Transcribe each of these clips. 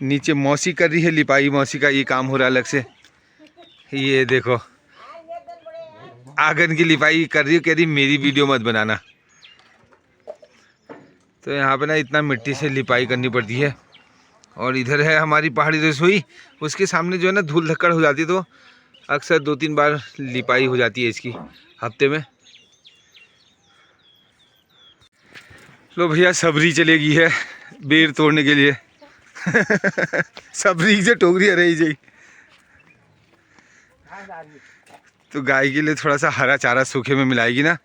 नीचे मौसी कर रही है लिपाई, मौसी का ये काम हो रहा है अलग से। ये देखो आंगन की लिपाई कर रही है, कह रही मेरी वीडियो मत बनाना। तो यहाँ पे ना इतना मिट्टी से लिपाई करनी पड़ती है। और इधर है हमारी पहाड़ी रसोई, उसके सामने जो है ना धूल धक्कड़ हो जाती है, तो अक्सर 2-3 बार लिपाई हो जाती है इसकी हफ्ते में। लो भैया सबरी चलेगी है बेर तोड़ने के लिए। सबरी से टोकरी रही जी। तो गाय के लिए थोड़ा सा हरा चारा सूखे में मिलाएगी ना,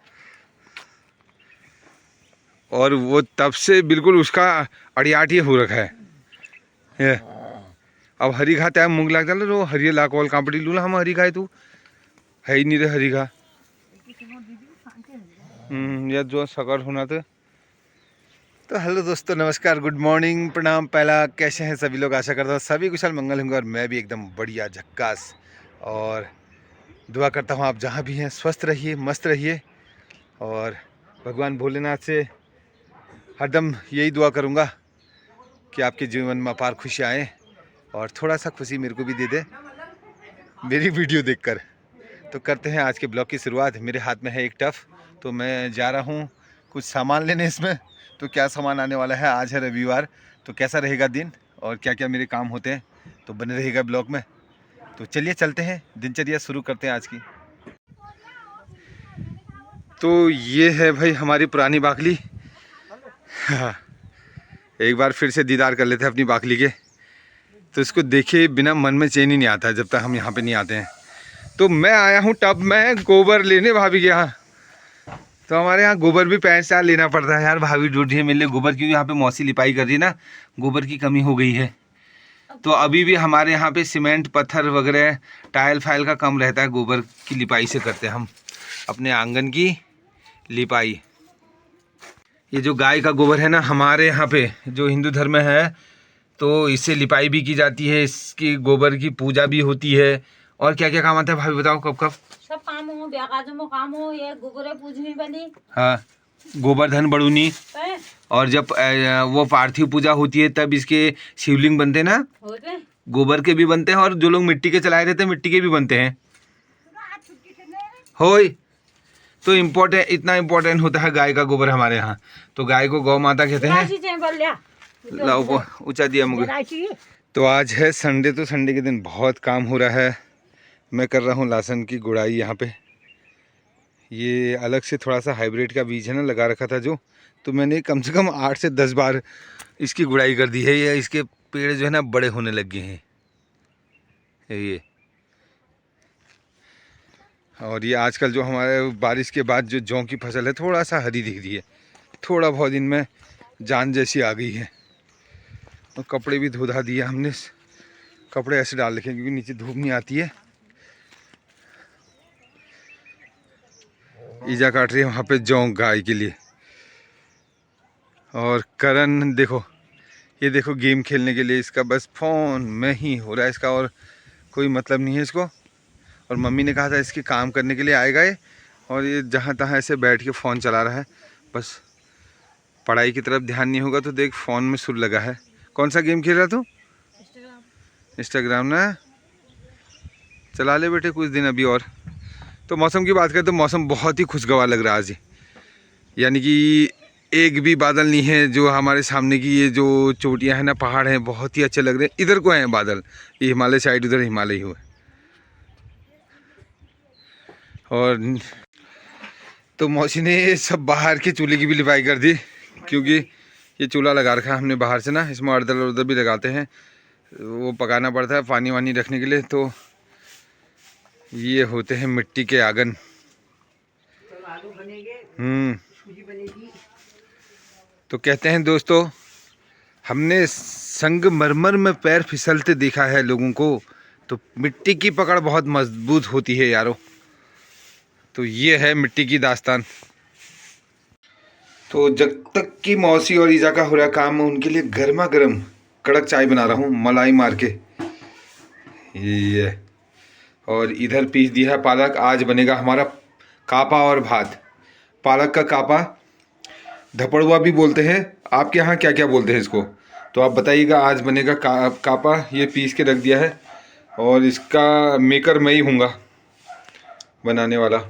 और वो तब से बिल्कुल उसका अड़ियाट ही हो रखा है। ये अब हरी घा टाइम मूंग लाग डालो रो हरी ला कॉल कांपड़ी लूला हम हरी घाए तू है ही नहीं रे हरी घा। या जो सकर होना तो हेलो दोस्तों, नमस्कार, गुड मॉर्निंग, प्रणाम, पहला कैसे हैं सभी लोग। आशा करता हूँ सभी कुशल मंगल होंगे और मैं भी एकदम बढ़िया झक्कास। और दुआ करता हूँ आप जहाँ भी हैं स्वस्थ रहिए, मस्त रहिए। और भगवान भोलेनाथ से हरदम यही दुआ करूँगा कि आपके जीवन में अपार खुशी आए और थोड़ा सा खुशी मेरे को भी दे दे मेरी वीडियो देखकर। तो करते हैं आज के ब्लॉग की शुरुआत। मेरे हाथ में है एक टफ, तो मैं जा रहा हूँ कुछ सामान लेने इसमें। तो क्या सामान आने वाला है, आज है रविवार, तो कैसा रहेगा दिन और क्या क्या मेरे काम होते हैं, तो बने रहेगा ब्लॉग में। तो चलिए चलते हैं, दिनचर्या शुरू करते हैं आज की। तो ये है भाई हमारी पुरानी बाकली। हाँ, एक बार फिर से दीदार कर लेते हैं अपनी बाकली के। तो इसको देखे बिना मन में चैन ही नहीं आता जब तक हम यहाँ पे नहीं आते हैं। तो मैं आया हूँ टब में गोबर लेने भाभी के यहाँ। तो हमारे यहाँ गोबर भी 5-4 लेना पड़ता है यार। भाभी ढूंढी है मेरे लिए गोबर, क्योंकि यहाँ पे मौसी लिपाई कर रही है ना, गोबर की कमी हो गई है। तो अभी भी हमारे यहाँ पे सीमेंट पत्थर वगैरह टाइल फाइल का कम रहता है, गोबर की लिपाई से करते हैं हम अपने आंगन की लिपाई। ये जो गाय का गोबर है ना, हमारे यहाँ पे जो हिंदू धर्म में है तो इससे लिपाई भी की जाती है, इसकी गोबर की पूजा भी होती है। और क्या क्या काम आता है भाभी बताओ, कब कब सब काम हो, ब्याह काजों में काम हो, ये गोबर पूजनी बनी। हाँ, गोवर्धन बड़ूनी। और जब वो पार्थिव पूजा होती है तब इसके शिवलिंग बनते हैं ना, गोबर के भी बनते हैं, और जो लोग मिट्टी के चलाए रहते हैं मिट्टी के भी बनते हैं। होय तो इम्पोर्टेंट, इतना इम्पोर्टेंट होता है गाय का गोबर हमारे यहाँ। तो गाय को गौ माता कहते हैं। लाओ ऊंचा दिया मुझे। तो आज है संडे, तो संडे के दिन बहुत काम हो रहा है। मैं कर रहा हूँ लहसुन की गुड़ाई यहाँ पे। ये अलग से थोड़ा सा हाइब्रिड का बीज है ना, लगा रखा था जो, तो मैंने कम से कम 8 से 10 बार इसकी गुड़ाई कर दी है। ये इसके पेड़ जो है ना बड़े होने लग गए हैं ये। और ये आजकल जो हमारे बारिश के बाद जो जौ की फसल है थोड़ा सा हरी दिख रही है, थोड़ा बहुत इनमें जान जैसी आ गई है। और कपड़े भी धो धा दिए हमने, कपड़े ऐसे डाल रखे क्योंकि नीचे धूप नहीं आती है। ईजा काट रही है वहाँ पे जौ गाय के लिए। और करण देखो, ये देखो गेम खेलने के लिए इसका बस फ़ोन में ही हो रहा है इसका, और कोई मतलब नहीं है इसको। और मम्मी ने कहा था इसके काम करने के लिए आएगा ये, और ये जहाँ तहाँ ऐसे बैठ के फ़ोन चला रहा है, बस पढ़ाई की तरफ ध्यान नहीं होगा। तो देख फ़ोन में सुर लगा है। कौन सा गेम खेल रहा तू? इंस्टाग्राम ना, चला ले बेटे कुछ दिन अभी और। तो मौसम की बात करें तो मौसम बहुत ही खुशगवार लग रहा है आज, यानी कि एक भी बादल नहीं है। जो हमारे सामने की ये जो चोटियां हैं ना, पहाड़ हैं, बहुत ही अच्छे लग रहे हैं। इधर को हैं बादल, ये हिमालय साइड, उधर हिमालय हुए। और तो मौसी ने सब बाहर के चूल्हे की भी लिपाई कर दी, क्योंकि ये चूल्हा लगा रखा है हमने बाहर से ना, इसमें अड़दल उड़दल भी लगाते हैं, वो पकाना पड़ता है पानी वानी रखने के लिए। तो ये होते हैं मिट्टी के आंगन। तो कहते हैं दोस्तों, हमने संगमरमर में पैर फिसलते देखा है लोगों को, तो मिट्टी की पकड़ बहुत मजबूत होती है यारो। तो ये है मिट्टी की दास्तान। तो जब तक की मौसी और ईजा का हो रहा काम, उनके लिए गर्मा गर्म कड़क चाय बना रहा हूँ मलाई मार के। ये और इधर पीस दिया है पालक, आज बनेगा हमारा कापा और भात, पालक का कापा, धपड़ुआ भी बोलते हैं। आपके यहाँ क्या क्या बोलते हैं इसको, तो आप बताइएगा। आज बनेगा कापा, ये पीस के रख दिया है और इसका मेकर मैं ही हूँगा बनाने वाला।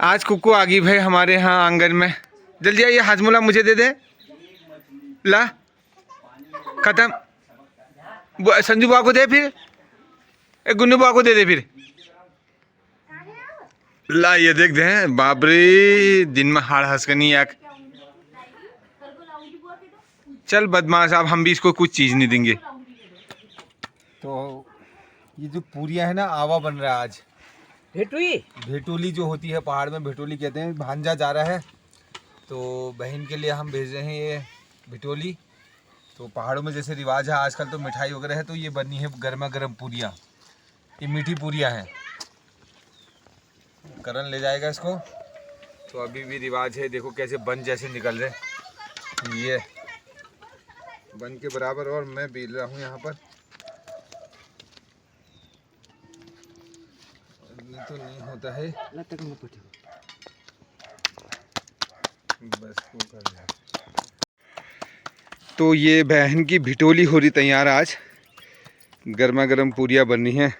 आज कुक्कू आ गई भाई हमारे यहाँ आंगन में। जल्दी आइए, हाजमोला मुझे दे दे। ला खत्म, संजू बुआ को दे, फिर एक गुन्नू बुआ को दे दे फिर। ला ये देख दे, बाबरी दिन में हाड़ हंसकनी याक। चल बदमाश, अब हम भी इसको कुछ चीज नहीं देंगे। तो ये जो पूरियां है ना, आवा बन रहा है आज। भेटोली जो होती है पहाड़ में, भेटोली कहते हैं। भांजा जा रहा है तो बहन के लिए हम भेज रहे हैं ये भेटोली। तो पहाड़ों में जैसे रिवाज है आजकल, तो मिठाई वगैरह है, तो ये बनी है गर्मा गर्म पूरियां। ये मीठी पूरियां हैं। करण ले जाएगा इसको। तो अभी भी रिवाज है, देखो कैसे बन जैसे निकल रहे। ये बन के बराबर, और मैं बेल रहा हूँ यहाँ पर। ये तो नहीं होता है, बस वो कर दिया। तो ये बहन की भिटोली हो रही तैयार आज। गर्मा गर्म पूरियाँ बननी है।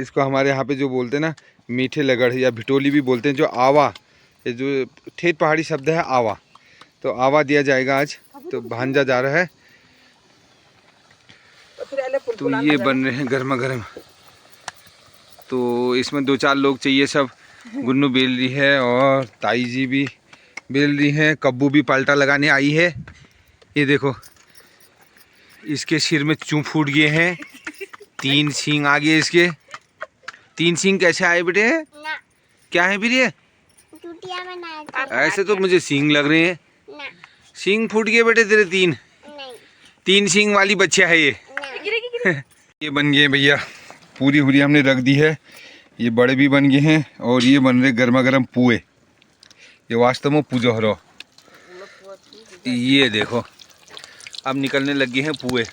इसको हमारे यहाँ पे जो बोलते हैं ना, मीठे लगड़ या भिटोली भी बोलते हैं। जो आवा, ये जो ठेठ पहाड़ी शब्द है आवा, तो आवा दिया जाएगा आज। तो भांजा जा रहा है, तो ये बन रहे हैं गर्मा गर्म। तो इसमें 2-4 लोग चाहिए सब। गुन्नू बेल रही है और ताई जी भी बेल रही हैं। कब्बू भी पलटा लगाने आई है। ये देखो, इसके सिर में चूं फूट गए हैं, 3 सींग आ गए इसके। 3 सींग कैसे आए बेटे? क्या है फिर ये? ऐसे तो मुझे सींग लग रहे हैं। सींग फूट गए बेटे तेरे 3 सींग वाली बच्चा है ये। ये बन गए भैया, पूरी हुरी हमने रख दी है। ये बड़े भी बन गए हैं और ये बन रहे गर्मा गर्म पुए। ये वास्तव में पूजा हो रहा। ये देखो, अब निकलने लगे हैं पुए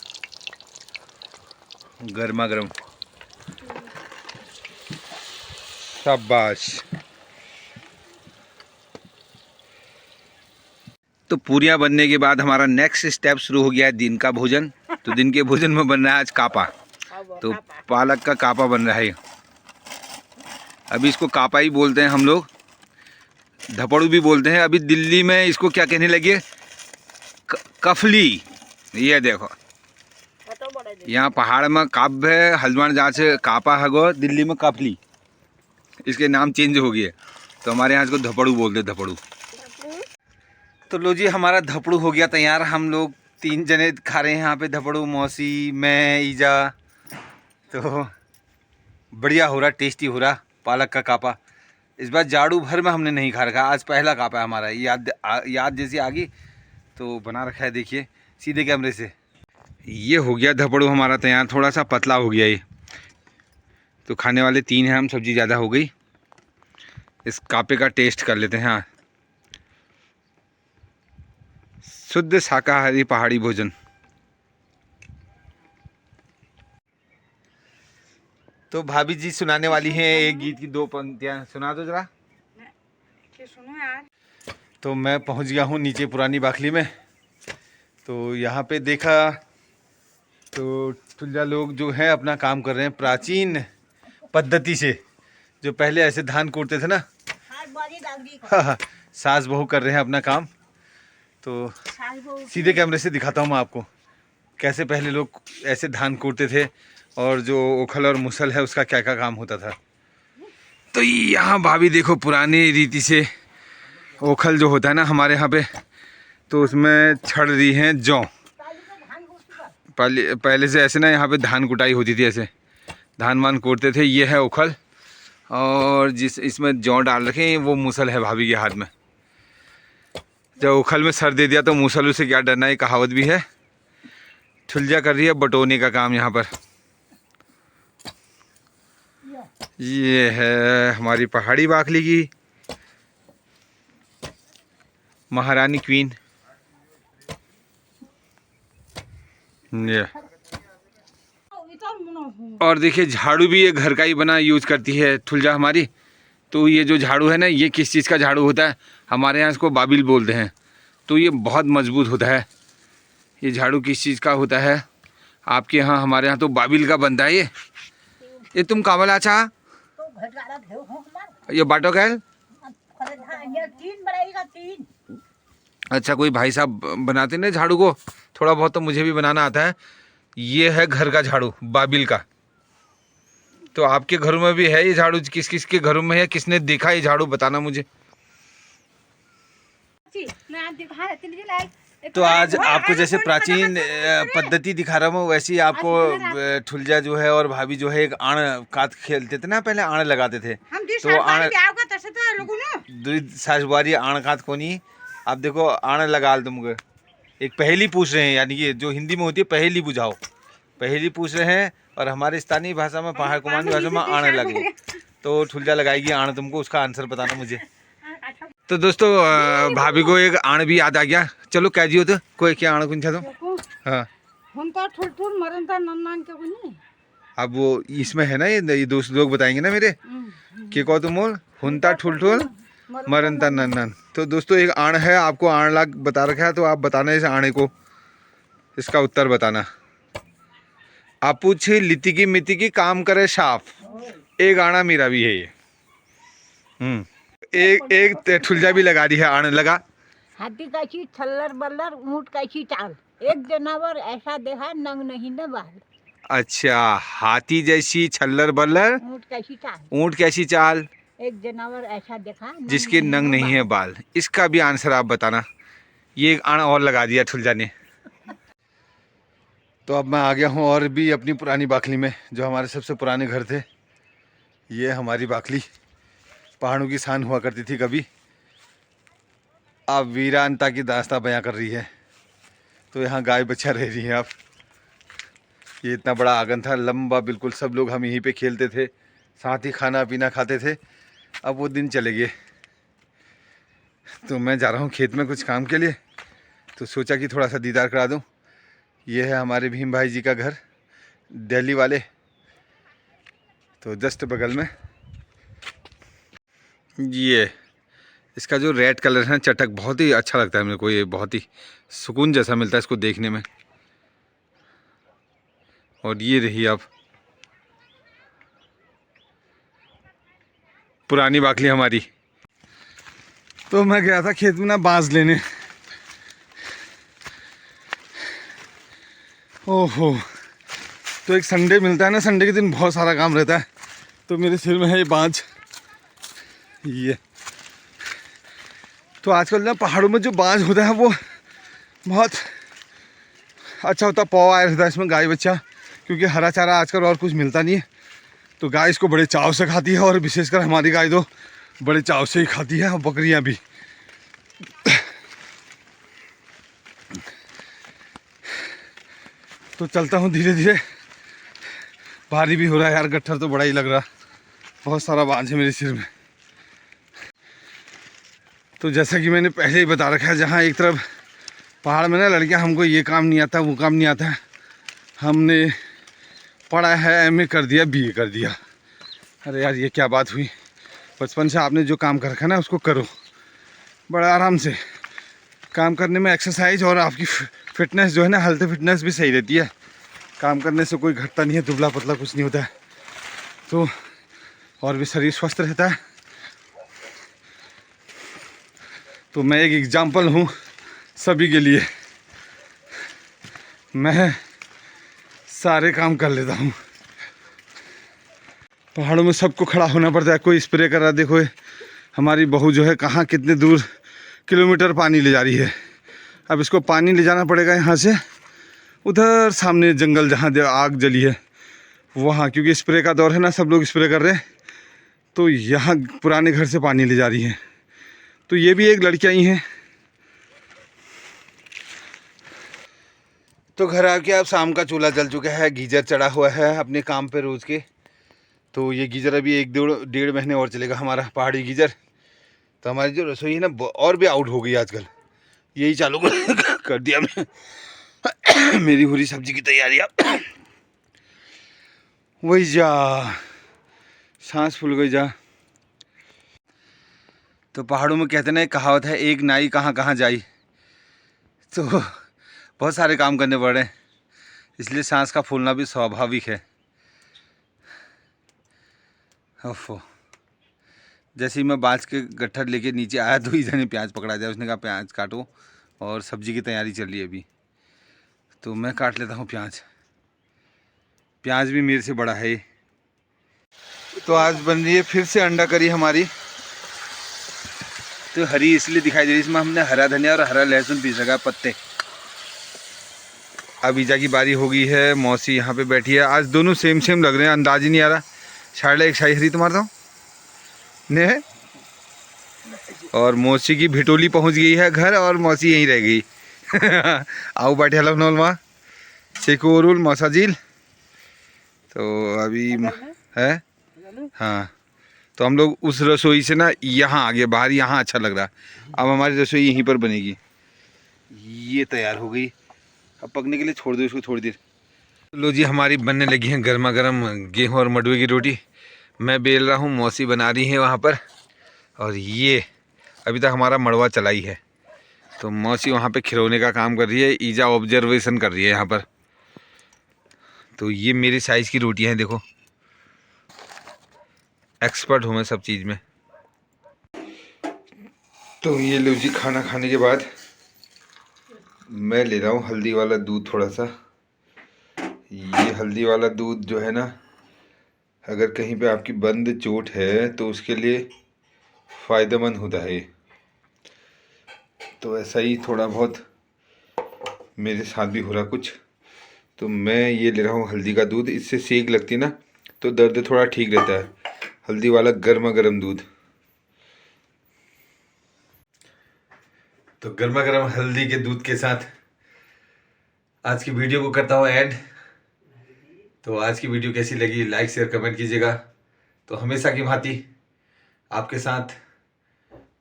गर्मा गर्म। शाबाश। तो पूरियां बनने के बाद हमारा नेक्स्ट स्टेप शुरू हो गया है दिन का भोजन। तो दिन के भोजन में बन रहा है आज कापा। तो पालक का कापा बन रहा है। अभी इसको कापा ही बोलते हैं हम लोग, धपड़ू भी बोलते हैं। अभी दिल्ली में इसको क्या कहने लगे? कफली। ये देखो, यहाँ पहाड़ में काप है, हल्द्वानी जहाँ से कापा है गो, दिल्ली में कफली। इसके नाम चेंज हो गए। तो हमारे यहाँ इसको धपड़ू बोलते हैं, धपड़ू। तो लो जी, हमारा धपड़ू हो गया तैयार। हम लोग 3 जने खा रहे हैं यहाँ पे धपड़ू, मौसी, मैं, ईजा। तो बढ़िया हो रहा, टेस्टी हो रहा पालक का कापा। इस बार झाड़ू भर में हमने नहीं खा रखा, आज पहला कापा है हमारा। याद जैसी आ गई तो बना रखा है। देखिए सीधे कैमरे से। ये हो गया धपड़ू हमारा तैयार। थोड़ा सा पतला हो गया ये। तो खाने वाले 3 हैं हम, सब्जी ज़्यादा हो गई। इस कापे का टेस्ट कर लेते हैं। हाँ, शुद्ध शाकाहारी पहाड़ी भोजन। तो भाभी जी सुनाने वाली हैं एक गीत की 2 पंक्तियाँ। सुना दो जरा। सुनो यार। तो मैं पहुंच गया हूँ नीचे पुरानी बाखली में। तो यहाँ पे देखा तो ठुल्ला लोग जो हैं अपना काम कर रहे हैं प्राचीन पद्धति से। जो पहले ऐसे धान कूटते थे ना, हाँ, सास बहू कर रहे हैं अपना काम। तो सीधे कैमरे से दिखाता हूँ मैं आपको कैसे पहले लोग ऐसे धान कूटते थे और जो ओखल और मुसल है उसका क्या क्या काम होता था। तो यहाँ भाभी देखो, पुरानी रीति से ओखल जो होता है ना हमारे यहाँ पे, तो उसमें छड़ रही हैं जौ। पहले से ऐसे ना यहाँ पे धान कुटाई होती थी, ऐसे धान वान कूटते थे। ये है ओखल और जिस इसमें जौ डाल रखे हैं वो मुसल है भाभी के हाथ में। जब ओखल में सर दे दिया तो मुसल से क्या डरना, ये कहावत भी है। ठुलजा कर रही है बटोने का काम यहाँ पर। ये है हमारी पहाड़ी बाखली की महारानी क्वीन। ये और देखिए झाड़ू भी ये घर का ही बना यूज़ करती है ठुलजा हमारी। तो ये जो झाड़ू है ना, ये किस चीज़ का झाड़ू होता है, हमारे यहाँ इसको बाबिल बोलते हैं। तो ये बहुत मजबूत होता है। ये झाड़ू किस चीज़ का होता है आपके यहाँ, हमारे यहाँ तो बाबिल का बनता है। ये तुम कावल आचा ये बाटो कैल। अच्छा, कोई भाई साहब बनाते ना झाड़ू को, थोड़ा बहुत तो मुझे भी बनाना आता है। ये है घर का झाड़ू बाबिल का। तो आपके घरों में भी है ये झाड़ू? किस किस के घरों में है, किसने देखा ये झाड़ू, बताना मुझे। तो आज आपको जैसे प्राचीन पद्धति दिखा रहा हूँ, वैसे ही आपको ठुलजा जो है और भाभी जो है एक आण कात खेलते थे ना, पहले आण लगाते थे। तो आण साजबारी आण कात कोनी। आप देखो आण लगा तुमको। एक पहेली पूछ रहे हैं, यानी कि जो हिंदी में होती है पहेली बुझाओ, पहेली पूछ रहे हैं। और हमारे स्थानीय भाषा में, पहाड़ कुमाऊनी भाषा में आण लगो। तो ठुलजा लगाएगी आण तुमको, उसका आंसर बताना मुझे। तो दोस्तों भाभी को एक आण भी याद आ गया। चलो कह दियो तो कोई क्या आण कुछ तो। हाँ, अब वो इसमें है ना, ये दोस्त लोग बताएंगे ना मेरे के कहो तुम बोल हुनता ठुल ठुल मरनता नन। तो दोस्तों एक आण है, आपको आण लाग बता रखा है। तो आप बताना इस आणे को, इसका उत्तर बताना। आप पूछे लिति की मिति की काम करे साफ, एक आना मेरा भी है ये। एक ठुलजा भी लगा दी है, आण लगा। हाथी कैसी छल्लर बल्लर, ऊंट कैसी चाल, एक जनावर ऐसा देखा नंग नहीं न बाल। अच्छा, हाथी जैसी छल्लर बल्लर, ऊंट कैसी चाल, ऊंट कैसी चाल, एक जनावर ऐसा देखा जिसके नंग नहीं है बाल। इसका भी आंसर आप बताना। ये एक आण और लगा दिया ठुलजा ने। तो अब मैं आ गया हूँ और भी अपनी पुरानी बाखली में, जो हमारे सबसे पुराने घर थे। ये हमारी बाखली पहाड़ों की शान हुआ करती थी कभी, अब वीरानता की दास्तां बयां कर रही है। तो यहाँ गाय बच्चा रह रही है। अब ये इतना बड़ा आंगन था, लंबा बिल्कुल, सब लोग हम यहीं पे खेलते थे, साथ ही खाना पीना खाते थे। अब वो दिन चले गए। तो मैं जा रहा हूँ खेत में कुछ काम के लिए, तो सोचा कि थोड़ा सा दीदार करा दूँ। ये है हमारे भीम भाई जी का घर, दिल्ली वाले। तो जस्ट बगल में ये इसका जो रेड कलर है चटक, बहुत ही अच्छा लगता है मेरे को। ये बहुत ही सुकून जैसा मिलता है इसको देखने में। और ये रही अब पुरानी बाखली हमारी। तो मैं गया था खेत में ना बांस लेने। ओहो, तो एक संडे मिलता है ना, संडे के दिन बहुत सारा काम रहता है। तो मेरे सिर में है ये बांझ। ये तो आजकल ना पहाड़ों में जो बांझ होता है वो बहुत अच्छा होता है, पौ आया रहता है इसमें गाय बच्चा, क्योंकि हरा चारा आजकल और कुछ मिलता नहीं है। तो गाय इसको बड़े चाव से खाती है, और विशेषकर हमारी गाय तो बड़े चाव से ही खाती है, और बकरियां भी। तो चलता हूँ धीरे धीरे, भारी भी हो रहा है यार, गट्ठर तो बड़ा ही लग रहा, बहुत सारा बांझ है मेरे सिर में। तो जैसा कि मैंने पहले ही बता रखा है, जहाँ एक तरफ पहाड़ में ना लड़कियाँ, हमको ये काम नहीं आता, वो काम नहीं आता है, हमने पढ़ा है, एमए कर दिया, बीए कर दिया। अरे यार ये क्या बात हुई। बचपन से आपने जो काम कर रखा है ना उसको करो, बड़ा आराम से। काम करने में एक्सरसाइज और आपकी फिटनेस जो है ना, हेल्थ फिटनेस भी सही रहती है। काम करने से कोई घटता नहीं है, दुबला पतला कुछ नहीं होता है। तो और भी शरीर स्वस्थ रहता है। तो मैं एक एग्जाम्पल हूँ सभी के लिए। मैं सारे काम कर लेता हूँ। पहाड़ों में सबको खड़ा होना पड़ता है, कोई स्प्रे कर रहा है। देखो हमारी बहू जो है कहाँ कितने दूर किलोमीटर पानी ले जा रही है। अब इसको पानी ले जाना पड़ेगा यहाँ से उधर सामने जंगल जहाँ आग जली है वहाँ, क्योंकि स्प्रे का दौर है ना, सब लोग स्प्रे कर रहे हैं। तो यहाँ पुराने घर से पानी ले जा रही हैं। तो ये भी एक लड़कियाँ ही हैं। तो घर आके अब शाम का चूल्हा जल चुका है, गीजर चढ़ा हुआ है अपने काम पे रोज़ के। तो ये गीजर अभी एक डेढ़ महीने और चलेगा हमारा पहाड़ी गीजर। तो हमारी जो रसोई है ना और भी आउट हो गई आजकल, यही चालू कर दिया मैं। मेरी पूरी सब्जी की तैयारी अब। वही जा, सांस फूल गई जा। तो पहाड़ों में कहते ना, कहावत है, एक नाई कहाँ कहाँ जाई। तो बहुत सारे काम करने पड़ रहे हैं, इसलिए सांस का फूलना भी स्वाभाविक है। ओफो, जैसे ही मैं बाँस के गट्ठर लेके नीचे आया तो इधर ने प्याज पकड़ा जाए। उसने कहा प्याज काटो, और सब्जी की तैयारी चल रही है अभी, तो मैं काट लेता हूँ प्याज। प्याज भी मेरे से बड़ा है ये। तो आज बन रही है फिर से अंडा करी हमारी। तो हरी इसलिए दिखाई दे रही है, इसमें हमने हरा धनिया और हरा लहसुन पीस रखा है, पत्ते। अब ईजा की बारी हो गई है, मौसी यहाँ पे बैठी है। आज दोनों सेम सेम लग रहे हैं, अंदाज ही नहीं आ रहा। शायद एक शाही हरी तुम्हारा तो ने है, और मौसी की भिटोली पहुँच गई है घर, और मौसी यहीं रह गई। आओ बैठे हलफ नौल माँ शेकोरुल मौसाजिल। तो अभी है, हाँ, तो हम लोग उस रसोई से ना यहाँ आगे बाहर, यहाँ अच्छा लग रहा। अब हमारी रसोई यहीं पर बनेगी। ये तैयार हो गई, अब पकने के लिए छोड़ दो इसको थोड़ी देर। लो जी, हमारी बनने लगी है गर्मा गर्म गेहूँ और मडवे की रोटी। मैं बेल रहा हूँ, मौसी बना रही है वहाँ पर, और ये अभी तक हमारा मड़वा चला ही है। तो मौसी वहाँ पे खिलौने का काम कर रही है, ईजा ऑब्जर्वेशन कर रही है यहाँ पर। तो ये मेरी साइज़ की रोटियाँ हैं, देखो, एक्सपर्ट हूँ मैं सब चीज़ में। तो ये लो जी, खाना खाने के बाद मैं ले रहा हूँ हल्दी वाला दूध थोड़ा सा। ये हल्दी वाला दूध जो है ना, अगर कहीं पे आपकी बंद चोट है तो उसके लिए फ़ायदेमंद होता है। तो ऐसा ही थोड़ा बहुत मेरे साथ भी हो रहा कुछ, तो मैं ये ले रहा हूँ हल्दी का दूध। इससे सेक लगती ना तो दर्द थोड़ा ठीक रहता है, हल्दी वाला गर्मा गर्म दूध। तो गर्मा गर्म हल्दी के दूध के साथ आज की वीडियो को करता हूँ ऐड। तो आज की वीडियो कैसी लगी, लाइक शेयर कमेंट कीजिएगा। तो हमेशा की भांति आपके साथ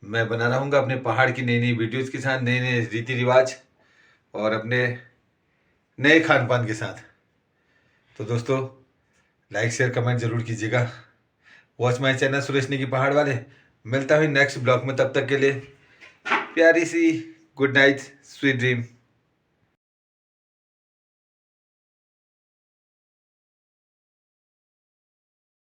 मैं बना रहूँगा अपने पहाड़ की नई नई वीडियोज़ के साथ, नए नए रीति रिवाज और अपने नए खान पान के साथ। तो दोस्तों, लाइक शेयर कमेंट ज़रूर कीजिएगा। Watch my channel Suresh Negi पहाड़ वाले। मिलता हूँ नेक्स्ट ब्लॉग में, तब तक के लिए प्यारी सी गुड नाइट, स्वीट ड्रीम।